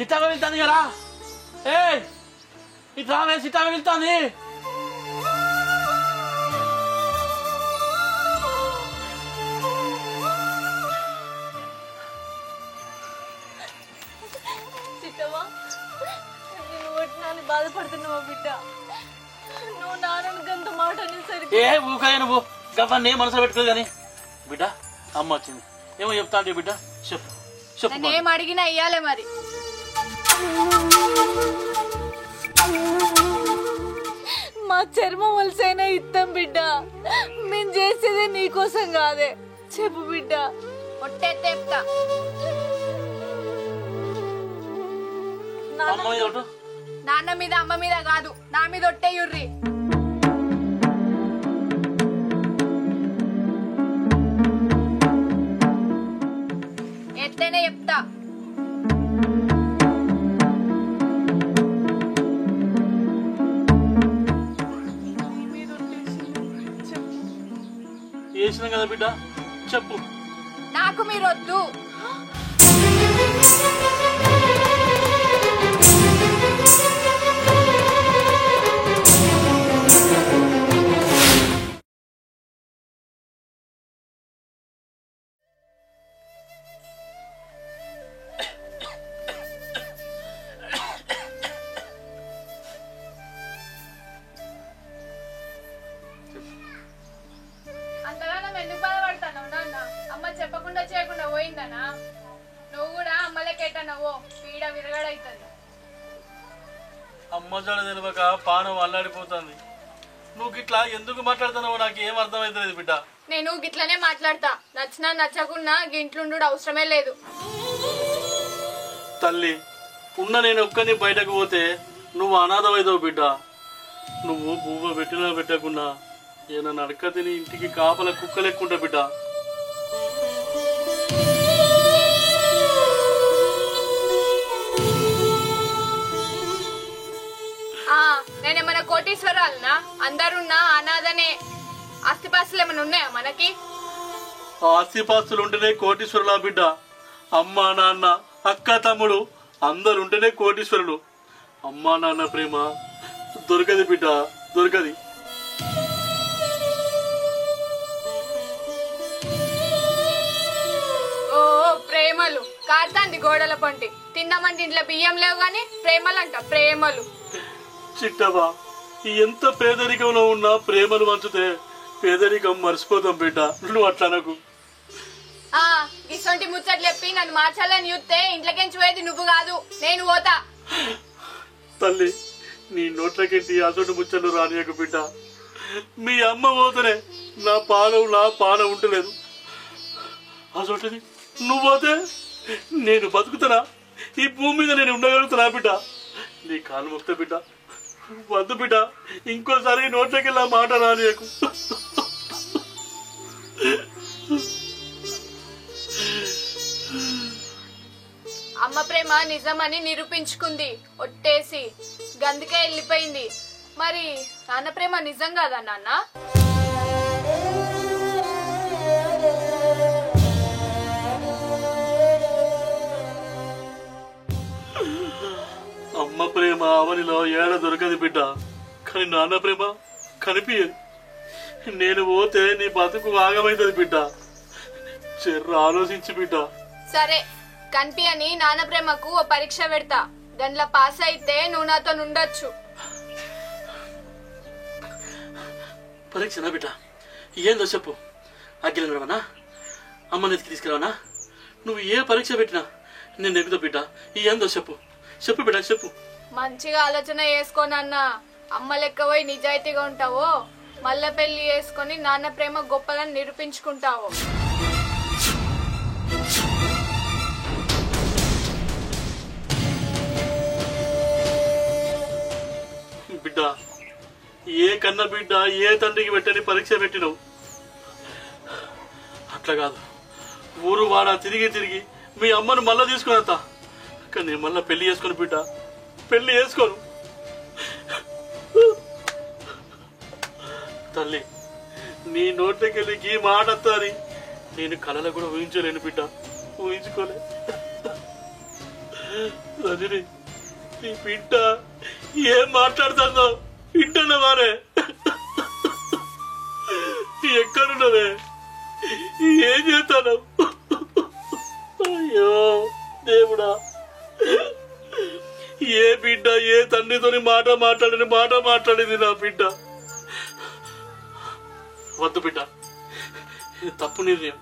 సిట్టాగా వెళ్తాంది కదా ఏ ఇట్లా సిట్టాగా వెళ్తాంది బాధపడుతున్నావా బిడ్డ నువ్వు నాన్నని గంత మాట అనేసరికి ఏ ఊకాయ నువ్వు గవ్వన్నీ మనసులో పెట్టుకోదు కానీ బిడ్డ అమ్మ వచ్చింది ఏమో చెప్తా అంటే బిడ్డ చెప్పు చెప్పు ఏం అడిగినా ఇయ్యాలే మరి మా చర్మం వలసైనా ఇస్తాం బిడ్డ మేము చేసేదే నీకోసం కాదే చెప్పు బిడ్డ ఒట్టే తెప్తా నాన్న మీద అమ్మ మీద కాదు నా మీద ఒట్టే యుర్రి ఎట్లనే చెప్తా వేసినాం కదా బిడ్డ చెప్పు నాకు మీరు వద్దు చెప్పకుండా చేయకుండా పోయిందనా నువ్వు కూడా అమ్మలకెట్టనవో పీడ విరగడైతుంది అమ్మ జడ తెలియక పానం అల్లాడిపోతుంది నువ్వు గిట్లా ఎందుకు మాట్లాడుతున్నావు నాకు ఏం అర్థమైతలేదు బిడ్డ నేను గిట్లనే మాట్లాడతా నచ్చినా నచ్చకున్నా గింట్లుండు అవసరమే లేదు తల్లి ఉన్న నేను ఒక్కని బయటకు పోతే నువ్వు అనాథమైతావు బిడ్డ నువ్వు భూమ పెట్టినా పెట్టకున్నా ఏనా నడక తిని ఇంటికి కాపల కుక్కలెక్కుంటా బిడ్డ నేనేమన్నా కోటీశ్వరాలనా అందరున్నా అనాథనే ఆస్తిపాస్తులు ఏమైనా ఉన్నాయా మనకి ఆస్తిపాస్తులు ఉంటేనే కోటీశ్వరులా బిడ్డ అమ్మ నాన్న అక్క తమ్ముడు అందరుంటేనే కోటీశ్వరులు అమ్మా నాన్న ప్రేమ దొరకది బిడ్డ దొరకది ఓ ప్రేమలు కారుతాంది గోడల పంటి తిన్నామంటే ఇంట్లో బియ్యం లేవు గాని ప్రేమలు అంట ప్రేమలు చిట్టవా ఎంత పేదరికంలో ఉన్నా ప్రేమలు పంచితే పేదరికం మర్చిపోతాం బిడ్డ నువ్వు అట్లా నాకు ఇసొంటి ముచ్చట్లు చెప్పి నన్ను మార్చాలని చూస్తే ఇంట్లోకించి పోయేది నువ్వు కాదు నేను పోతా తల్లి నీ నోట్లకెట్టి అసొంటి ముచ్చట్లు రానియకు బిడ్డ మీ అమ్మ పోతేనే నా పానం ఉంటలేదు అసొంటిది నువ్వు పోతే నేను బతుకుతానా ఈ భూమి మీద నేను ఉండగలుగుతున్నా బిడ్డ నీ కాలు మొక్త బిడ్డ వద్దు బిడ్డ ఇంకోసారి నోట్లకెళ్ళి ఆ మాట రానియకు అమ్మ ప్రేమ నిజమని నిరూపించుకుంది ఒట్టేసి గందుకే వెళ్ళిపోయింది మరి నాన్న ప్రేమ నిజం కాదా నాన్న అమ్మ ప్రేమ అవనిలో ఏడ దొరకదు బిడ్డ కానీ నాన్న ప్రేమ కనిపించదు నేను పోతే నీ బతుకు ఆగమైతుంది బిడ్డ చెర్ర ఆలోచించి బిడ్డ సరే కనిపియని నాన్న ప్రేమకు ఓ పరీక్ష పెడతా దాంట్లో పాస్ అయితే నువ్వు నాతో ఉండొచ్చు పరీక్షనా బిడ్డ ఏందో చెప్పు అగ్గిల నడవనా అమ్మని తీసుకురావనా నువ్వు ఏ పరీక్ష పెట్టినా నేను ఎగుతా బిడ్డ ఏందో చెప్పు చెప్పు బిడ్డ చెప్పు మంచిగా ఆలోచన చేసుకోనన్నా అమ్మ లెక్క పోయి నిజాయితీగా ఉంటావో మళ్ళా పెళ్లి చేసుకుని నాన్న ప్రేమ గొప్పదని నిరూపించుకుంటావో బిడ్డ ఏ కన్న బిడ్డ ఏ తండ్రికి పెట్టని పరీక్ష పెట్టినవు అట్లా కాదు ఊరు వాడ తిరిగి తిరిగి మీ అమ్మను మళ్ళా తీసుకుని కానీ నేను మళ్ళా పెళ్లి చేసుకుని బిడ్డ పెళ్లి చేసుకోను తల్లి నీ నోట్లోకెళ్ళి ఈ మాట వస్తాని నేను కళలో కూడా ఊహించలేను బిడ్డ ఊహించుకోలే రజని నీ బిడ్డ ఏం మాట్లాడుతుందో వింటున్నా వారే ఎక్కడున్నదే ఏం చేస్తాను అయ్యో దేవుడా ఏ బిడ్డ ఏ తండ్రితోని మాట మాట్లాడింది నా బిడ్డ వద్దు బిడ్డ తప్పు నిర్ణయం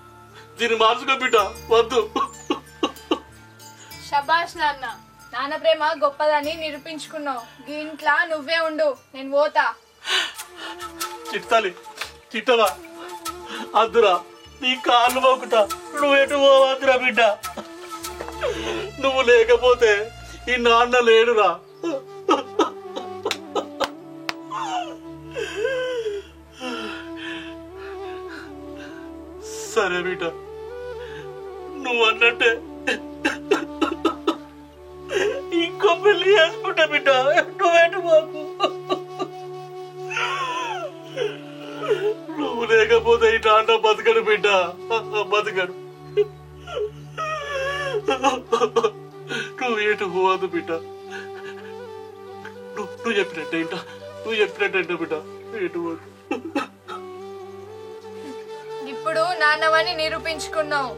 దీన్ని మార్చుకో బిడ్డ వద్దు శబాష్ నాన్న నాన్న ప్రేమ గొప్పదని నిరూపించుకున్నావు ఇంట్లో నువ్వే ఉండు నేను పోతా చిట్టాలి చిట్టవా అద్దురా నీ కాళ్ళు పోకుట నువ్వు ఎటు పోవద్దురా బిడ్డ నువ్వు లేకపోతే ఈ నాన్న లేడురా సరే బిడ్డ నువ్వు అన్నట్టే ఇంకో పెళ్లి చేసుకుంటా బిడ్డ నువ్వేంటి మాకు నువ్వు లేకపోతే ఈ నాన్న బతకడు బిడ్డ బతకడు నువ్వు ఏటు పోవద్దు బిడ్డ నువ్వు చెప్పినట్టే ఇంట నువ్వు చెప్పినట్టే బిడ్డ ఏటు పోవద్దు ఇప్పుడు నాన్నవని నిరూపించుకున్నావు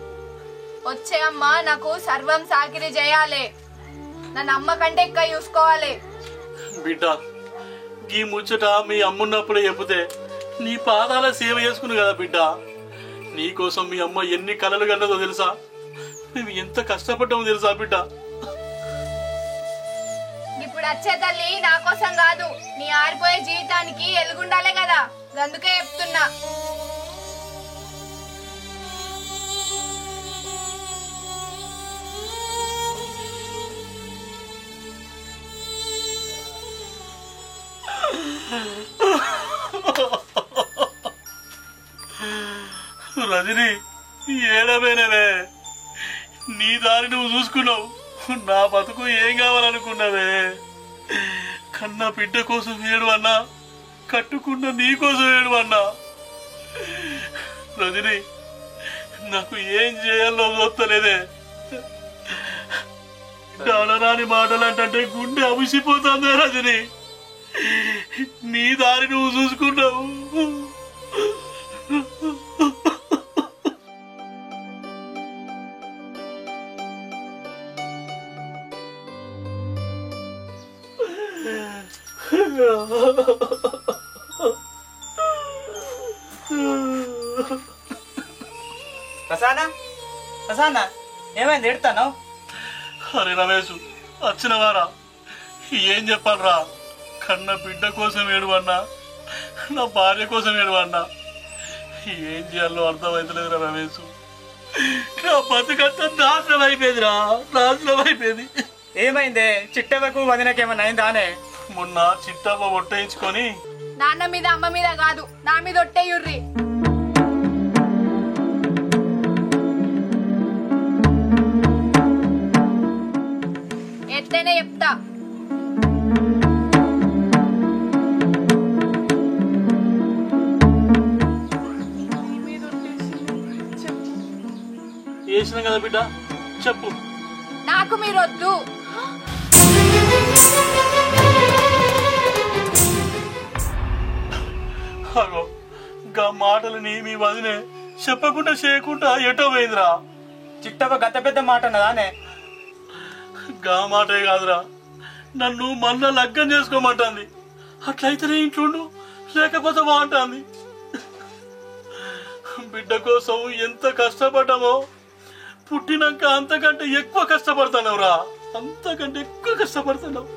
వచ్చే అమ్మ నాకు సర్వం సాకిరి చేయాలి నన్ను అమ్మ కంటే ఎక్కువ చూసుకోవాలి బిడ్డ ఈ ముచ్చట మీ అమ్మున్నప్పుడే చెబితే నీ పాదాల సేవ చేసుకుని కదా బిడ్డ నీకోసం మీ అమ్మ ఎన్ని కలలు కన్నదో తెలుసా మేము ఎంత కష్టపడ్డామో తెలుసా బిడ్డ ఇప్పుడు వచ్చే తల్లి నా కోసం కాదు నీ ఆడిపోయే జీవితానికి ఎలుగుండాలే కదా అందుకే చెప్తున్నా రజని ఏడవేనవే నీ దారి నువ్వు చూసుకున్నావు నా బతుకు ఏం కావాలనుకున్నావే కన్న బిడ్డ కోసం ఏడు అన్నా కట్టుకున్న నీ కోసం ఏడు అన్నా రజని నాకు ఏం చేయాలో చూస్తలేదే డాడరాని మాటలు అంటే గుండె అవిసిపోతుందే రజని నీ దారి నువ్వు చూసుకున్నావు ప్రసానా ఏమైంది ఎడతాను? అరే రమేష్ వచ్చిన వారా ఏం చెప్పాలరా కన్న బిడ్డ కోసం ఏడువన్నా నా భార్య కోసం ఏడువన్నా ఏం చేయాలో అర్థమైతలేదురా రమేష్ నా బతుకంతా నాశనం అయిపోయిందిరా నాశనం అయిపోయింది. ఏమైందే చిట్టవకు వదినకేమన్నా అయిందానే? మొన్న చిట్టవ్వ ఒట్టేయించుకొని నాన్న మీద అమ్మ మీద కాదు నా మీద ఒట్టేయుర్రి ఎట్లనే చెప్తా వేసిన కదా బిడ్డ చెప్పు. నాకు మీరు వద్దు. అగో గా మాటలని మీ వదినే చెప్పకుండా చేయకుండా ఎటో పోయిందిరా. చిట్టవ గత పెద్ద మాట అన్నదానే? గా మాటే కాదురా నన్ను మళ్ళా లగ్గం చేసుకోమంటుంది. అట్లయితేనే ఇంట్లోండు లేకపోతే బాగుంటుంది. బిడ్డ కోసం ఎంత కష్టపడ్డామో పుట్టినాక అంతకంటే ఎక్కువ కష్టపడుతున్నావు రా, అంతకంటే ఎక్కువ కష్టపడుతున్నావు.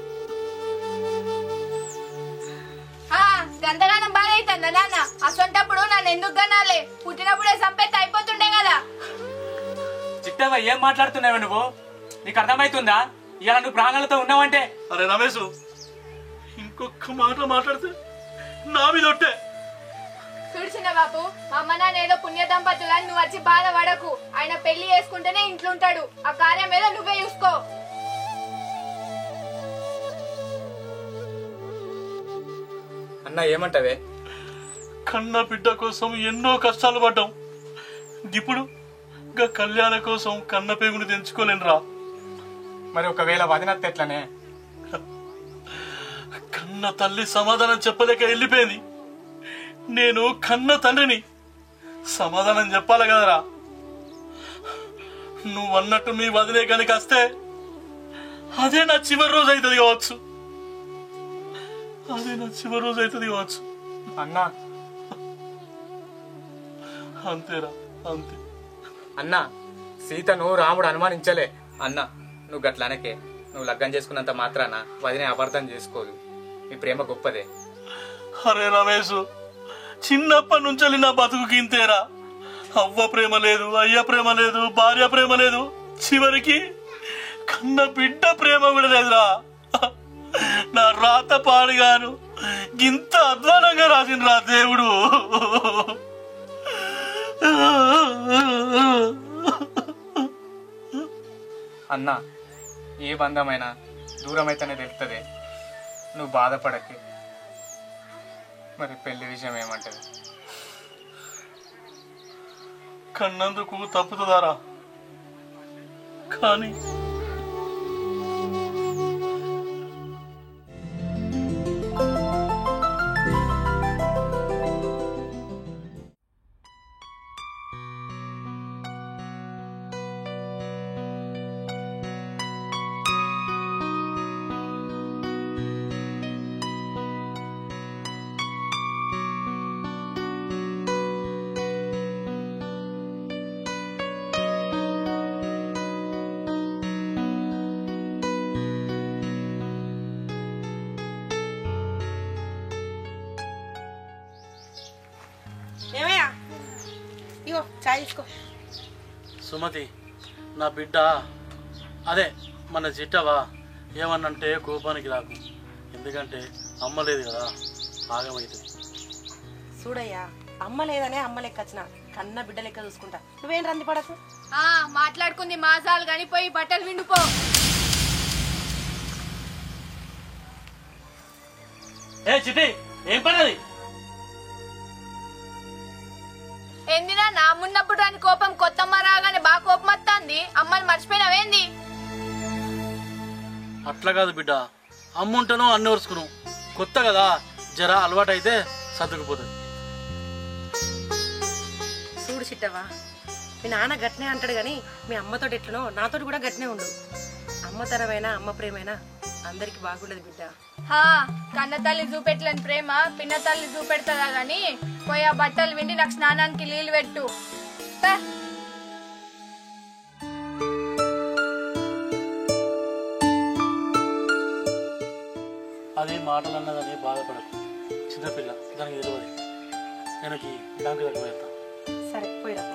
గంతగానం బాగా అవుతుందా నాన్న? అసొంటప్పుడు నన్ను ఎందుకు కనాలి? పుట్టినప్పుడే సంపేత అయిపోతుండే కదా. చిట్టవ ఏం మాట్లాడుతున్నావు నువ్వు? నీకు అర్థమవుతుందా? ఇలా నువ్వు ప్రాణాలతో ఉన్నావంటే? అరే రమేష్ ఇంకొక మాట మాట్లాడితే నా మీద ఒట్టే. చూడుచున్న బాపు మా అమ్మ నాన్న ఏదో పుణ్య దంపతులని నువ్వు వచ్చి బాధపడకు. ఆయన పెళ్లి చేసుకుంటేనే ఇంట్లో ఉంటాడు. ఆ కార్యం ఏదో నువ్వే చూసుకో. అన్న ఏమంటావే? కన్న బిడ్డ కోసం ఎన్నో కష్టాలు పడ్డాం. ఇప్పుడు కళ్యాణ కోసం కన్న పేగుని తెంచుకోలేనురా. మరి ఒకవేళ వదినత్త ఎట్లనే? కన్న తల్లి సమాధానం చెప్పలేక వెళ్ళిపోయింది. నేను కన్న తండ్రిని సమాధానం చెప్పాలి కదరా. నువ్వు అన్నట్టు మీ వదిలే కనుక వస్తే అదే నా చివరి రోజు అవుతుంది కావచ్చు. అన్నా అంతేరా, అంతే. అన్నా, సీతను రాముడు అనుమానించలే. అన్నా, నువ్వు గట్లనకే. నువ్వు లగ్గం చేసుకున్నంత మాత్రాన వదినే అపార్థం చేసుకోదు. మీ ప్రేమ గొప్పదే. అరే రమేష్, చిన్నప్పటి నుంచి నా బతుకుకి ఇంతేరా. అవ్వ ప్రేమ లేదు, అయ్య ప్రేమ లేదు, భార్య ప్రేమ లేదు, చివరికి కన్న బిడ్డ ప్రేమ కూడా లేదురా. నా రాత పాడుగాను ఇంత అధ్వానంగా రాసిండ్రా దేవుడు. అన్నా, ఏ బంధమైనా దూరమైతేనే తెలుస్తుంది. నువ్వు బాధపడకే. మరి పెళ్లి విషయం ఏమంటది? కన్నందుకు తప్పుతుందారా, కానీ ఏమయ్యా, ఇగో చాయ్ తీసుకో. సుమతి, నా బిడ్డ అదే మన చిట్టవా ఏమన్నంటే కోపానికి రాకు. ఎందుకంటే అమ్మ లేదు కదా, ఆగమవుతుంది. చూడయ్యా, అమ్మ లేదనే అమ్మ లెక్క వచ్చిన కన్న బిడ్డ లెక్క చూసుకుంటా. నువ్వేం రంది పడకు. మాట్లాడుకుంది మాసాలు కానీ పోయి బట్టలు విండుపో. ఏ చిట్టి, ఏం పడది? ఎందినా నా మున్నప్పుడు అని కోపం కొత్తమ్మ రాగానే బాగా కోపం వస్తుంది. అమ్మని మర్చిపోయినావేంది? అట్లా కాదు బిడ్డ, అమ్ముంటాను అన్ని వరుసుకును. కొత్త కదా, జర అలవాటు అయితే సర్దుకుపోతుంది. చూడు చిట్టవా, మీ నాన్న గట్నే అంటాడు గాని మీ అమ్మతోటి ఎట్లనో నాతోటి కూడా గట్నే ఉండు. అమ్మతనమైనా అమ్మ ప్రేమైనా అందరికి బాగుండదు బిడ్డ. కన్న తల్లి చూపెట్టలేని ప్రేమ పిన్న తల్లి చూపెడతా గాని పోయి ఆ బట్టలు విండి నాకు స్నానానికి నీళ్ళు పెట్టు. అది మాటలు అన్నదని బాధపడకు. చిన్నపిల్ల, దానికి తెలియదు. నేను బ్యాంకు దగ్గర వెళ్తా. సరే పోయిరా.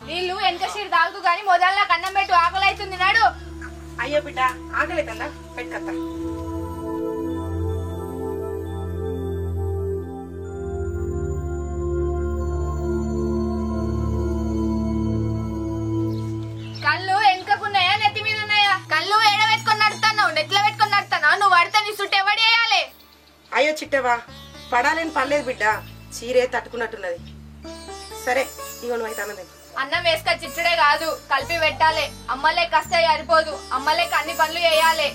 నీళ్ళు వెనక సీరు తాగుతూ గాని మొదలు నాకు అన్నం పెట్టు, ఆకలి అవుతుంది నాడు. అయ్యో బిడ్డ ఆకలేదా పెట్టుకత్తా. కళ్ళు వెనకకున్నాయా నెత్తి మీద ఉన్నాయా? కళ్ళు ఏడ పెట్టుకొని నడుతున్నావు, నెత్తిలో పెట్టుకొని నడుతున్నావు. నువ్వు పడితే నీ చుట్టూ ఎవడు వేయాలి? అయ్యో చిట్టవా పడాలేని పర్లేదు బిడ్డ, చీరే తట్టుకున్నట్టున్నది. సరే ఇగో నువ్వు అయితే అన్నది. అన్నం వేసుక చిచ్చుడే కాదు కలిపి పెట్టాలి. అమ్మలే కస్తే సరిపోదు, అమ్మలేక అన్ని పనులు చేయాలి.